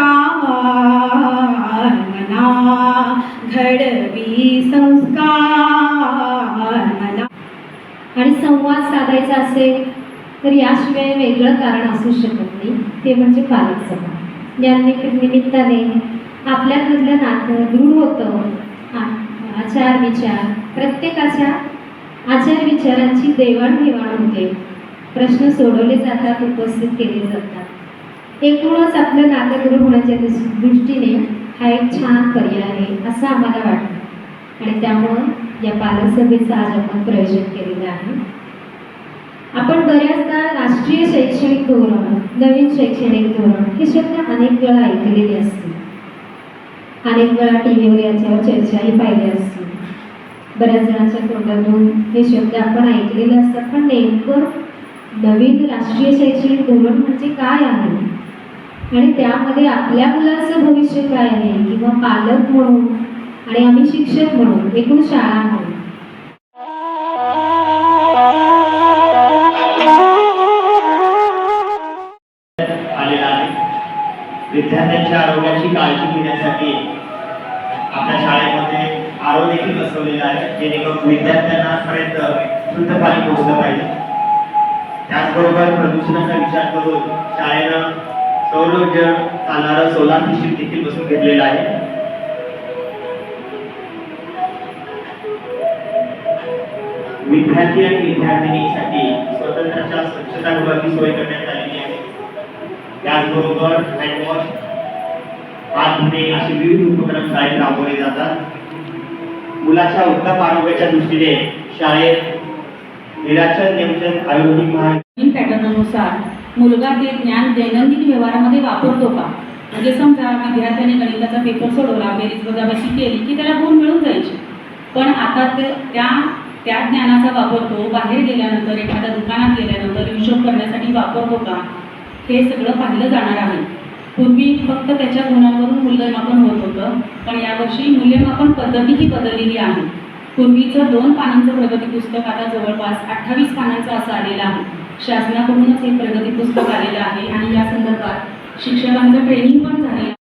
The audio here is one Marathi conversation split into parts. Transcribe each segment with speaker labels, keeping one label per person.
Speaker 1: प्रकार मना घडवी संस्कार मना.
Speaker 2: आणि संवाद साधायचा असेल तर याशिवाय वेगळं कारण असू शकत नाही, ते म्हणजे पालक सभा. या निमित्ताने आपल्यामधलं नातं दृढ होतं. आचार विचार, प्रत्येकाच्या आचार विचारांची देवाणघेवाण होते, प्रश्न सोडवले जातात, उपस्थित केले जातात. एकूणच आपलं नातं दृढ होण्याच्या दृष्टीने हा एक छान पर्याय आहे असं आम्हाला वाटतं. आणि त्यामुळं या पालक सभेचं आज आपण प्रयोजन केलेलं आहे. आपण बऱ्याचदा राष्ट्रीय शैक्षणिक धोरण, नवीन शैक्षणिक धोरण हे शब्द अनेक वेळा ऐकलेले असतील, अनेक वेळा टीव्हीवर याच्यावर चर्चाही पाहिली असतील, बऱ्याच जणांच्या तोंडातून हे शब्द आपण ऐकलेले असतात. पण नेमकं नवीन राष्ट्रीय शैक्षणिक धोरण म्हणजे काय आहे आणि त्यामध्ये आपल्या मुलाचं भविष्य काय आहे, किंवा पालक म्हणून आणि आम्ही शिक्षक म्हणून, एकूण शाळा म्हणून
Speaker 3: आलेला आहे. विद्यार्थ्यांच्या आरोग्याची काळजी घेण्यासाठी आपल्या शाळेमध्ये आरो देखील बसवलेला आहे, जेणेकरून विद्यार्थ्यांना पर्यंत शुद्ध पाणी पोहोचलं पाहिजे. त्याचबरोबर प्रदूषणाचा विचार करून शाळेनं सौर ऊर्जेवर चालणारं सोलार सिस्टीम देखील बसवून घेतलेलं आहे. विद्यार्थी आणि विद्यार्थिनीसाठी स्वतंत्रच्या स्वच्छतागृहाची सोय करण्यात आलेली आहे. त्याचबरोबर हँडवॉश, हात धुणे असे विविध उपक्रम शाळेत राबवले जातात. मुलाच्या उत्तम आरोग्याच्या दृष्टीने शाळेत निराचन नियोजन आयोजित
Speaker 4: पॅटर्ननुसार मुलगा ते ज्ञान दैनंदिन व्यवहारामध्ये वापरतो का. म्हणजे समजा विद्यार्थ्याने गणिताचा पेपर सोडवला, बेरीज वजाबाकी केली की त्याला गुण मिळून जायचे. पण आता त्या ज्ञानाचा वापर तो बाहेर गेल्यानंतर, एखाद्या दुकानात गेल्यानंतर हिशोब करण्यासाठी वापरतो का, हे सगळं पाहिलं जाणार आहे. पूर्वी फक्त त्याच्या गुणांवरून मूल्यमापन होत होतं, पण यावर्षी मूल्यमापन पद्धतीही बदललेली आहे. पूर्वीचं 2 पानांचं प्रगती पुस्तक आता जवळपास 28 पानांचं असं आलेलं आहे. शासनाकडूनच हे प्रगती पुस्तक आलेलं आहे आणि या संदर्भात शिक्षकांचं ट्रेनिंग पण झालेलं आहे.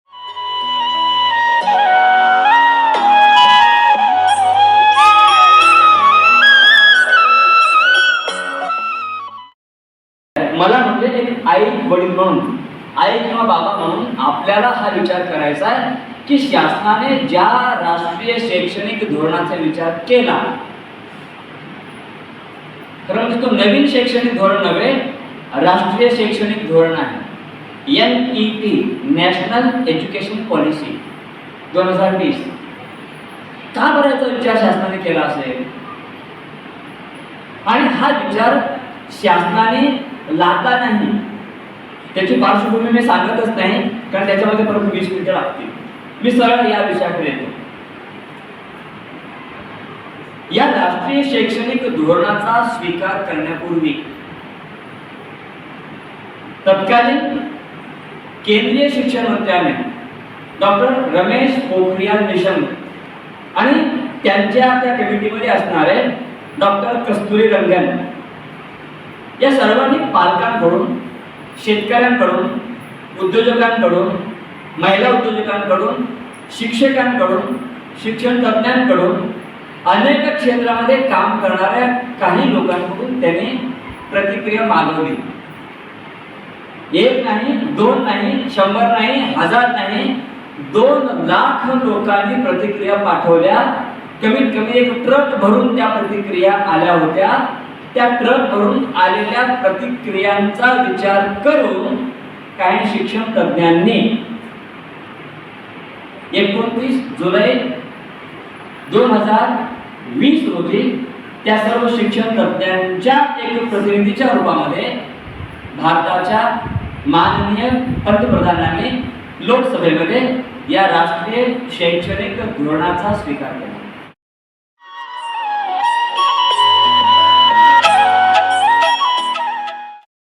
Speaker 5: मला म्हणजे एक आई वडील म्हणून, आई किंवा बाबा म्हणून आपल्याला हा विचार करायचा आहे की शासनाने ज्या राष्ट्रीय शैक्षणिक धोरणाचा विचार केला, खरं म्हणजे तो नवीन शैक्षणिक धोरण नव्हे, राष्ट्रीय शैक्षणिक धोरण आहे. NEP, national education policy 2020. का बरं याचा विचार शासनाने केला असेल? आणि हा विचार शासनाने लादला नाही, त्याची पार्श्वभूमी मी सांगतच नाही, कारण त्याच्यामध्ये परत 20 मिनिटं लागतील. मी सरळ या विषयाकडे येतो. या राष्ट्रीय शैक्षणिक धोरणाचा स्वीकार करण्यापूर्वी तत्कालीन केंद्रीय शिक्षण मंत्र्याने डॉक्टर रमेश पोखरियाल निशंक आणि त्यांच्या त्या कमिटीमध्ये असणारे डॉक्टर कस्तुरीरंगन या सर्वांनी पालकांकडून, शेतकऱ्यांकडून, उद्योजकांकडून, महिला उद्योजकांकडून, शिक्षकांकडून, शिक्षण तज्ज्ञांकडून, अनेक क्षेत्रामध्ये काम करणाऱ्या काही लोकांकडून त्यांनी प्रतिक्रिया मागवली. 1 नाही, 2 नाही, 100 नाही, 1000 नाही, 2 लाख लोकांनी प्रतिक्रिया पाठवल्या. कमीत कमी एक ट्रक भरून त्या प्रतिक्रिया आल्या होत्या. त्या ट्रक भरून आलेल्या प्रतिक्रियांचा विचार करून काही शिक्षण तज्ज्ञांनी 29 जुलै 2020 रोजी त्या सर्व शिक्षण तज्ज्ञांच्या एक प्रतिनिधीच्या रूपामध्ये भारताच्या माननीय पंतप्रधानांनी लोकसभेमध्ये या राष्ट्रीय शैक्षणिक धोरणाचा स्वीकार केला.